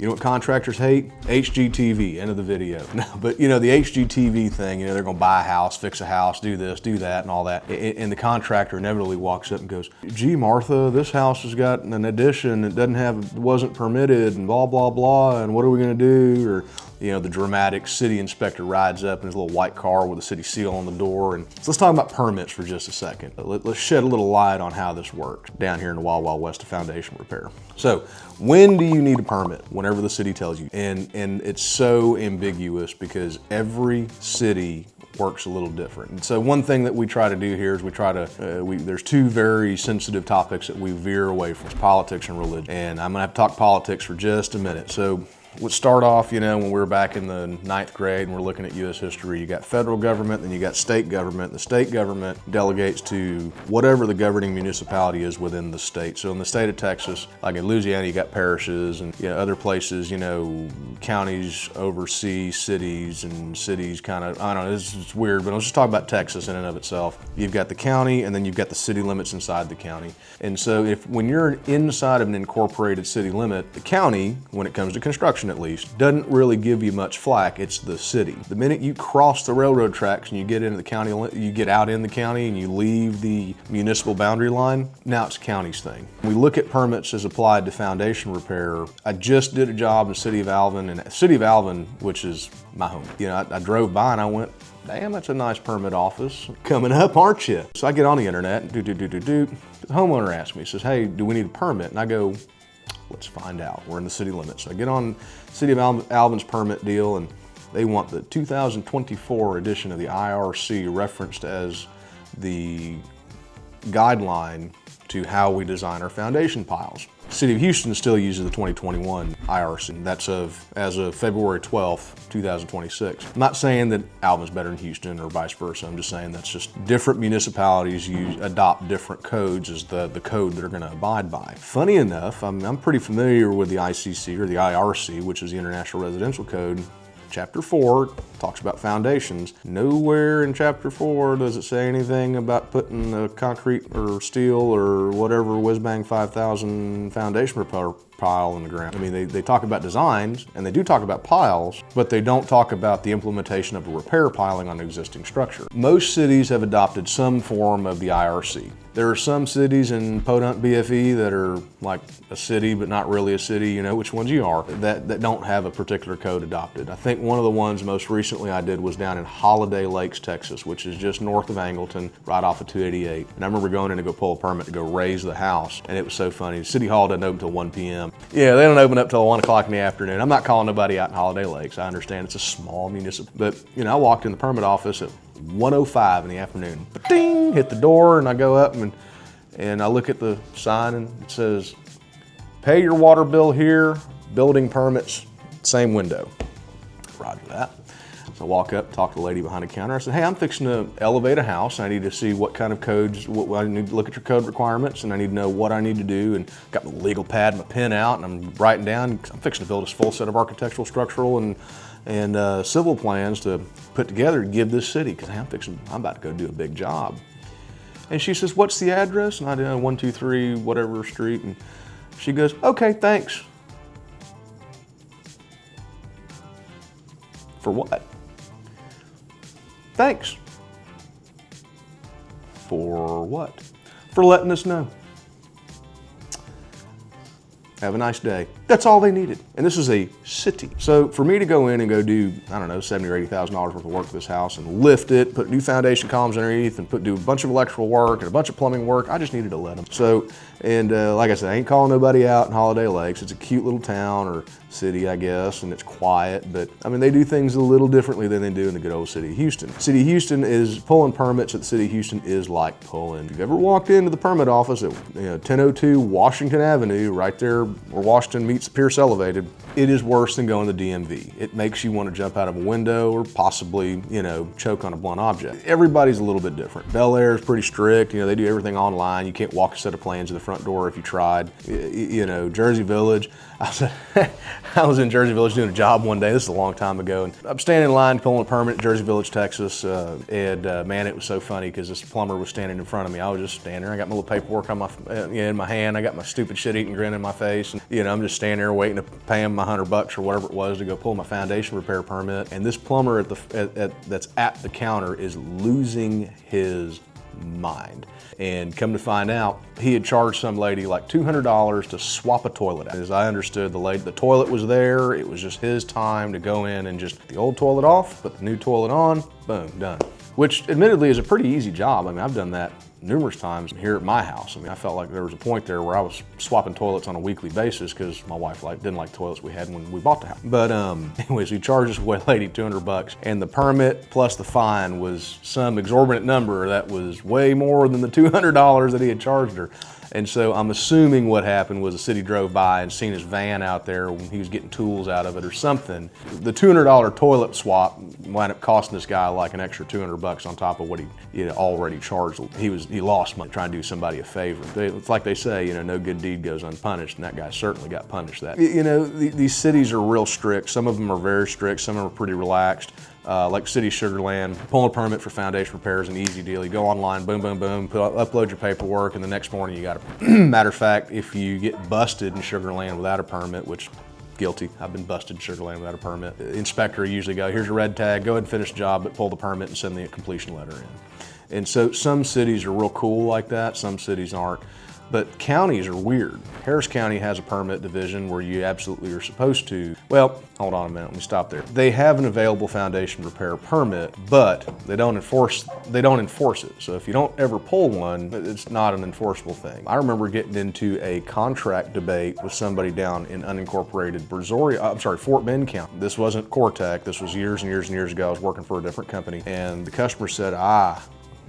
You know what contractors hate? HGTV, end of the video. No, but you know, the HGTV thing, you know, they're gonna buy a house, fix a house, do this, do that, and all that. And the contractor inevitably walks up and goes, gee, Martha, this house has got an addition, it wasn't permitted, and blah, blah, blah, and what are we gonna do? Or, you know, the dramatic city inspector rides up in his little white car with a city seal on the door. And so let's talk about permits for just a second. Let's shed a little light on how this works down here in the Wild Wild West of foundation repair. So when do you need a permit? Whenever the city tells you. And it's so ambiguous because every city works a little different. And so one thing that we try to do here is there's two very sensitive topics that we veer away from: politics and religion. And I'm gonna have to talk politics for just a minute. So let's start off, you know, when we were back in the 9th grade and we're looking at U.S. history, you got federal government, then you got state government. The state government delegates to whatever the governing municipality is within the state. So in the state of Texas, like in Louisiana, you got parishes, and you know, other places, you know, counties oversee cities, and cities kind of, I don't know, it's weird, but let's just talk about Texas in and of itself. You've got the county, and then you've got the city limits inside the county. And so when you're inside of an incorporated city limit, the county, when it comes to construction at least, doesn't really give you much flack. It's the city. The minute you cross the railroad tracks and you get into the county, you get out in the county and you leave the municipal boundary line, now it's county's thing. When we look at permits as applied to foundation repair, I just did a job in the city of Alvin, and city of Alvin, which is my home. You know, I drove by and I went, damn, that's a nice permit office. Coming up, aren't you? So I get on the internet and The homeowner asks me, says, hey, do we need a permit? And I go, let's find out. We're in the city limits. So I get on City of Alvin's permit deal, and they want the 2024 edition of the IRC referenced as the guideline to how we design our foundation piles. City of Houston still uses the 2021 IRC. That's as of February 12th, 2026. I'm not saying that Alvin's better than Houston or vice versa. I'm just saying that's just different municipalities adopt different codes as the code they're going to abide by. Funny enough, I'm pretty familiar with the ICC or the IRC, which is the International Residential Code. Chapter 4 talks about foundations. Nowhere in Chapter 4 does it say anything about putting a concrete or steel or whatever whiz-bang 5,000 foundation repair pile in the ground. I mean, they talk about designs, and they do talk about piles, but they don't talk about the implementation of a repair piling on an existing structure. Most cities have adopted some form of the IRC. There are some cities in Podunk BFE that are like a city, but not really a city, you know which ones you are, that don't have a particular code adopted. I think one of the ones most recently I did was down in Holiday Lakes, Texas, which is just north of Angleton, right off of 288. And I remember going in to go pull a permit to go raise the house, and it was so funny. City Hall doesn't open until 1 p.m. Yeah, they don't open up till 1 o'clock in the afternoon. I'm not calling nobody out in Holiday Lakes. I understand it's a small municipal, but you know, I walked in the permit office at 1:05 in the afternoon. Ding, hit the door, and I go up and I look at the sign, and it says, pay your water bill here, building permits, same window. Roger that. So I walk up, talk to the lady behind the counter. I said, hey, I'm fixing to elevate a house. I need to see what kind of codes, I need to look at your code requirements, and I need to know what I need to do. And got my legal pad and my pen out, and I'm writing down, I'm fixing to build a full set of architectural, structural, and civil plans to put together to give this city, because I'm about to go do a big job. And she says, what's the address? And I do 123 whatever street. And she goes, okay, thanks. For what? Thanks. For what? For letting us know. Have a nice day. That's all they needed. And this is a city. So for me to go in and go do, I don't know, $70,000 or $80,000 worth of work to this house and lift it, put new foundation columns underneath, and do a bunch of electrical work and a bunch of plumbing work, I just needed to let them. So, and like I said, I ain't calling nobody out in Holiday Lakes. It's a cute little town or city, I guess, and it's quiet, but I mean, they do things a little differently than they do in the good old city of Houston. City of Houston is pulling permits at the city of Houston is like pulling. If you've ever walked into the permit office at 1002 Washington Avenue, right there where Washington meets Pierce Elevated, it is worse than going to the DMV. It makes you want to jump out of a window or possibly, choke on a blunt object. Everybody's a little bit different. Bel Air is pretty strict. They do everything online. You can't walk a set of plans to the front door if you tried. Jersey Village, I was in Jersey Village doing a job one day. This is a long time ago, and I'm standing in line pulling a permit in Jersey Village, Texas. Man, it was so funny because this plumber was standing in front of me. I was just standing there. I got my little paperwork on in my hand. I got my stupid shit-eating grin in my face, and I'm just standing there waiting to pay him my $100 or whatever it was to go pull my foundation repair permit. And this plumber that's at the counter is losing his mind. And come to find out, he had charged some lady like $200 to swap a toilet out. As I understood, the toilet was there. It was just his time to go in and just the old toilet off, put the new toilet on, boom, done. Which admittedly is a pretty easy job. I mean, I've done that numerous times here at my house. I mean, I felt like there was a point there where I was swapping toilets on a weekly basis because my wife didn't like toilets we had when we bought the house. But anyways, he charged this lady $200, and the permit plus the fine was some exorbitant number that was way more than the $200 that he had charged her. And so I'm assuming what happened was the city drove by and seen his van out there when he was getting tools out of it or something. The $200 toilet swap wound up costing this guy like an extra $200 on top of what he already charged. He lost money trying to do somebody a favor. It's like they say, no good deed goes unpunished, and that guy certainly got punished that. These cities are real strict. Some of them are very strict. Some of them are pretty relaxed. Like City Sugar Land, pulling a permit for foundation repairs, an easy deal. You go online, boom, boom, boom, upload your paperwork, and the next morning you got it. Matter of fact, if you get busted in Sugar Land without a permit, which guilty, I've been busted in Sugar Land without a permit. The inspector usually go, here's your red tag, go ahead and finish the job, but pull the permit and send the completion letter in. And so some cities are real cool like that, some cities aren't. But counties are weird. Harris County has a permit division where you absolutely are supposed to, well, hold on a minute, let me stop there. They have an available foundation repair permit, but they don't enforce it. So if you don't ever pull one, it's not an enforceable thing. I remember getting into a contract debate with somebody down in unincorporated Fort Bend County. This wasn't CoreTech, this was years and years and years ago. I was working for a different company, and the customer said,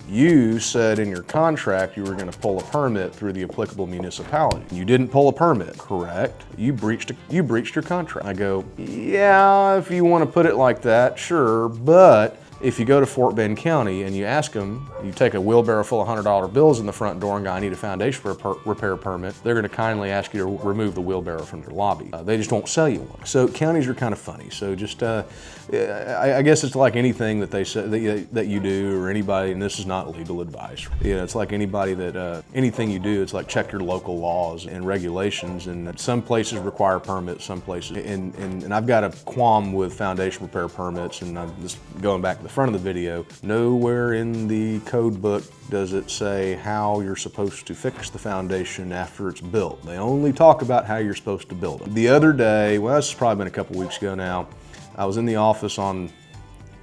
you said in your contract you were going to pull a permit through the applicable municipality. You didn't pull a permit, correct? You breached your contract. I go, yeah, if you want to put it like that, sure, but if you go to Fort Bend County and you ask them, you take a wheelbarrow full of $100 bills in the front door and go, I need a foundation repair permit, they're going to kindly ask you to remove the wheelbarrow from their lobby. They just won't sell you one. So counties are kind of funny. So just, I guess it's like anything that they say that you do or anybody, and this is not legal advice. It's like anybody that, anything you do, it's like check your local laws and regulations, and some places require permits, some places, and I've got a qualm with foundation repair permits, and I'm just going back to the front of the video, nowhere in the code book does it say how you're supposed to fix the foundation after it's built. They only talk about how you're supposed to build it. The other day, well, this has probably been a couple weeks ago now, I was in the office on,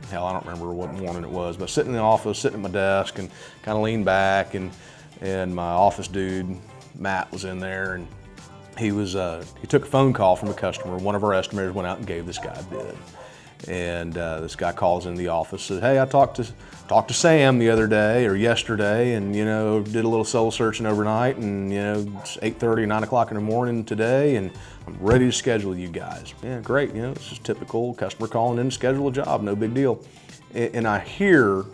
hell, I don't remember what morning it was, but sitting in the office, sitting at my desk and kind of leaned back, and my office dude, Matt, was in there, and he took a phone call from a customer. One of our estimators went out and gave this guy a bid. And this guy calls in the office, says, hey, I talked to Sam the other day or yesterday, and did a little soul searching overnight, and it's 8:30, 9 o'clock in the morning today, and I'm ready to schedule you guys. Yeah, great. It's just typical customer calling in to schedule a job, no big deal. And I hear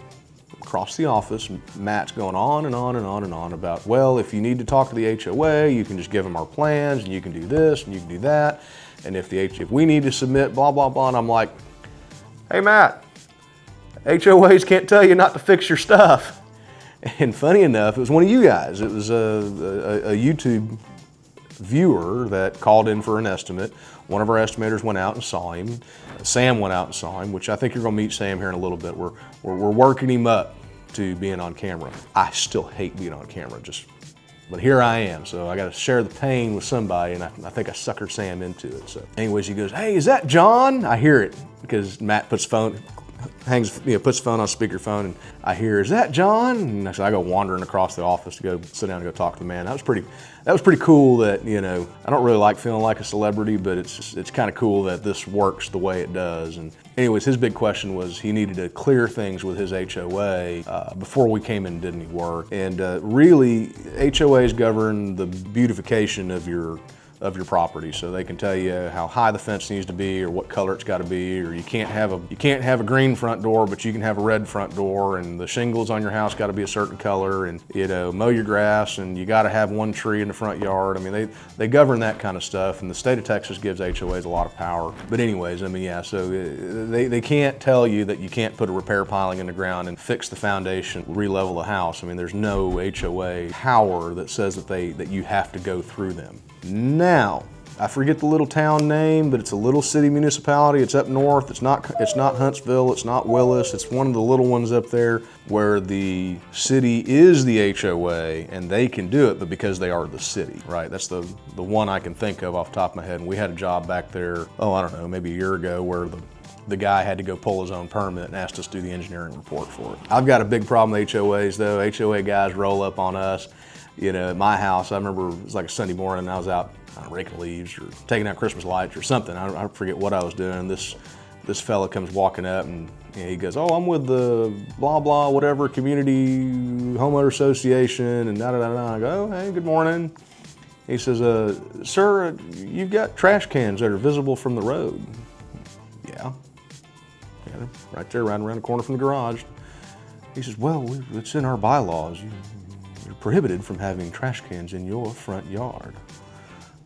across the office, Matt's going on and on and on and on about, well, if you need to talk to the HOA, you can just give them our plans, and you can do this and you can do that, and if we need to submit blah blah blah, and I'm like, hey Matt, HOAs can't tell you not to fix your stuff. And funny enough, it was one of you guys. It was a YouTube viewer that called in for an estimate. One of our estimators went out and saw him. Sam went out and saw him, which I think you're gonna meet Sam here in a little bit. We're working him up to being on camera. I still hate being on camera, but here I am, so I got to share the pain with somebody, and I think I suckered Sam into it. So, anyways, he goes, "Hey, is that John?" I hear it because Matt puts phone on speakerphone, and I hear, "Is that John?" And so I go wandering across the office to go sit down and go talk to the man. That was pretty cool. That I don't really like feeling like a celebrity, but it's kind of cool that this works the way it does. And anyways, his big question was he needed to clear things with his HOA before we came in and did any work. And really, HOAs govern the beautification of your of your property. So they can tell you how high the fence needs to be, or what color it's got to be, or you can't have a green front door, but you can have a red front door, and the shingles on your house got to be a certain color, and mow your grass, and you got to have one tree in the front yard. I mean, they govern that kind of stuff, and the state of Texas gives HOAs a lot of power. But anyways, I mean, yeah, so they can't tell you that you can't put a repair piling in the ground and fix the foundation, re-level the house. I mean, there's no HOA power that says that you have to go through them. Now, I forget the little town name, but it's a little city municipality. It's up north. It's not Huntsville. It's not Willis. It's one of the little ones up there where the city is the HOA and they can do it, but because they are the city, right? That's the one I can think of off the top of my head. And we had a job back there, I don't know, maybe a year ago, where the guy had to go pull his own permit and asked us to do the engineering report for it. I've got a big problem with HOAs though. HOA guys roll up on us. At my house, I remember it was like a Sunday morning and I was out raking leaves or taking out Christmas lights or something. I forget what I was doing. This fella comes walking up and he goes, "Oh, I'm with the blah blah whatever community homeowner association," and da da da da. I go, "Oh, hey, good morning." He says, "Sir, you've got trash cans that are visible from the road." Yeah, right there, right around the corner from the garage. He says, "Well, it's in our bylaws. You're prohibited from having trash cans in your front yard."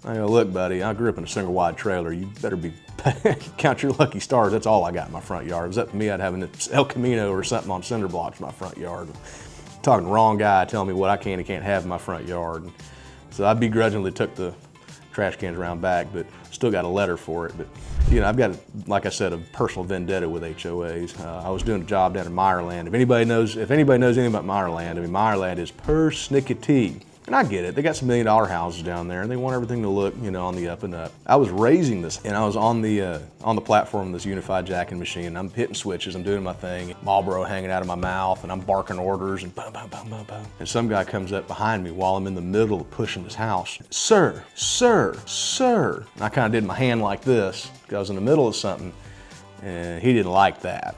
I go, "Look, buddy, I grew up in a single wide trailer. You better be count your lucky stars. That's all I got in my front yard. If it was up to me, I'd have an El Camino or something on cinder blocks in my front yard." Talking to the wrong guy, telling me what I can and can't have in my front yard. So I begrudgingly took the trash cans around back, but still got a letter for it. But I've got, like I said, a personal vendetta with HOAs. I was doing a job down in Maryland. If anybody knows anything about Maryland, I mean, Maryland is persnickety. And I get it, they got some $1 million houses down there and they want everything to look, on the up and up. I was raising this and I was on the platform of this unified jacking machine, and I'm hitting switches, I'm doing my thing, Marlboro hanging out of my mouth, and I'm barking orders and boom, boom, boom, boom, boom. And some guy comes up behind me while I'm in the middle of pushing his house. "Sir, sir, sir." And I kind of did my hand like this because I was in the middle of something, and he didn't like that.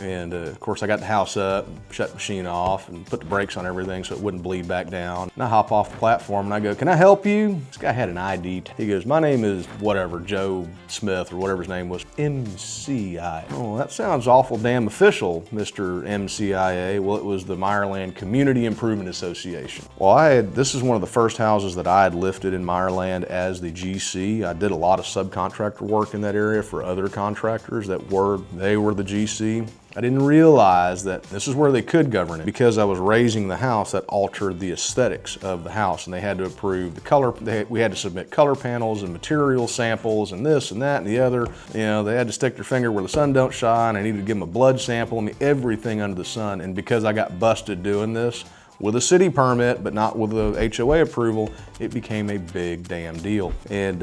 And of course I got the house up, shut the machine off, and put the brakes on everything so it wouldn't bleed back down. And I hop off the platform and I go, "Can I help you?" This guy had an ID. He goes, "My name is whatever, Joe Smith," or whatever his name was. MCI. "Oh, that sounds awful damn official, Mr. MCIA. Well, it was the Maryland Community Improvement Association. Well, this is one of the first houses that I had lifted in Maryland as the GC. I did a lot of subcontractor work in that area for other contractors they were the GC. I didn't realize that this is where they could govern it. Because I was raising the house, that altered the aesthetics of the house, and they had to approve the color. We had to submit color panels and material samples and this and that and the other. They had to stick their finger where the sun don't shine. I needed to give them a blood sample. I mean, everything under the sun. And because I got busted doing this with a city permit, but not with the HOA approval, it became a big damn deal. And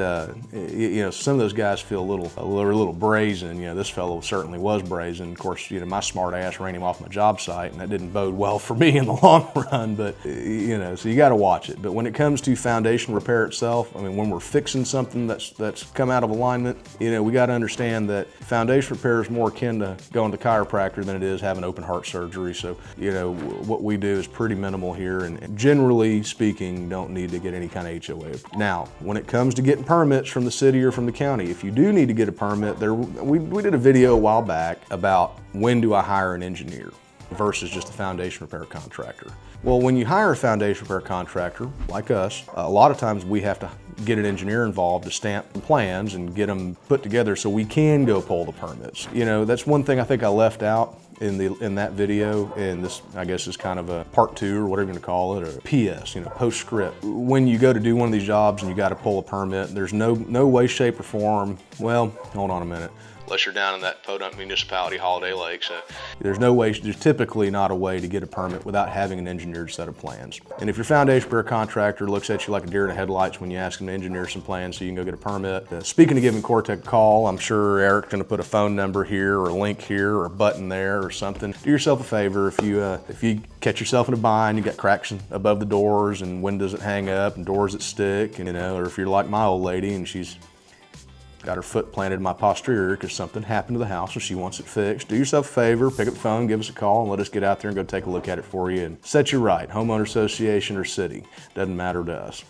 some of those guys feel a little brazen. This fellow certainly was brazen. Of course, my smart ass ran him off my job site, and that didn't bode well for me in the long run. But so you got to watch it. But when it comes to foundation repair itself, I mean, when we're fixing something that's come out of alignment, we got to understand that foundation repair is more akin to going to the chiropractor than it is having open heart surgery. So what we do is pretty minimal here, and generally speaking, don't need to get any kind of HOA. Now, when it comes to getting permits from the city or from the county, if you do need to get a permit, we did a video a while back about when do I hire an engineer versus just a foundation repair contractor. Well, when you hire a foundation repair contractor, like us, a lot of times we have to get an engineer involved to stamp the plans and get them put together so we can go pull the permits. That's one thing I think I left out in that video, and this I guess is kind of a part 2 or whatever you're gonna call it, or PS, postscript. When you go to do one of these jobs and you got to pull a permit, there's no way, shape, or form. Well, hold on a minute. Unless you're down in that Podunk municipality, Holiday Lakes, there's typically not a way to get a permit without having an engineered set of plans. And if your foundation repair contractor looks at you like a deer in the headlights when you ask them to engineer some plans so you can go get a permit, speaking of giving CoreTech a call, I'm sure Eric's gonna put a phone number here or a link here or a button there or something. Do yourself a favor, if you catch yourself in a bind, you got cracks above the doors and windows that hang up and doors that stick, or if you're like my old lady and she's got her foot planted in my posterior because something happened to the house and she wants it fixed, do yourself a favor, pick up the phone, give us a call, and let us get out there and go take a look at it for you and set you right. Homeowner association or city, doesn't matter to us.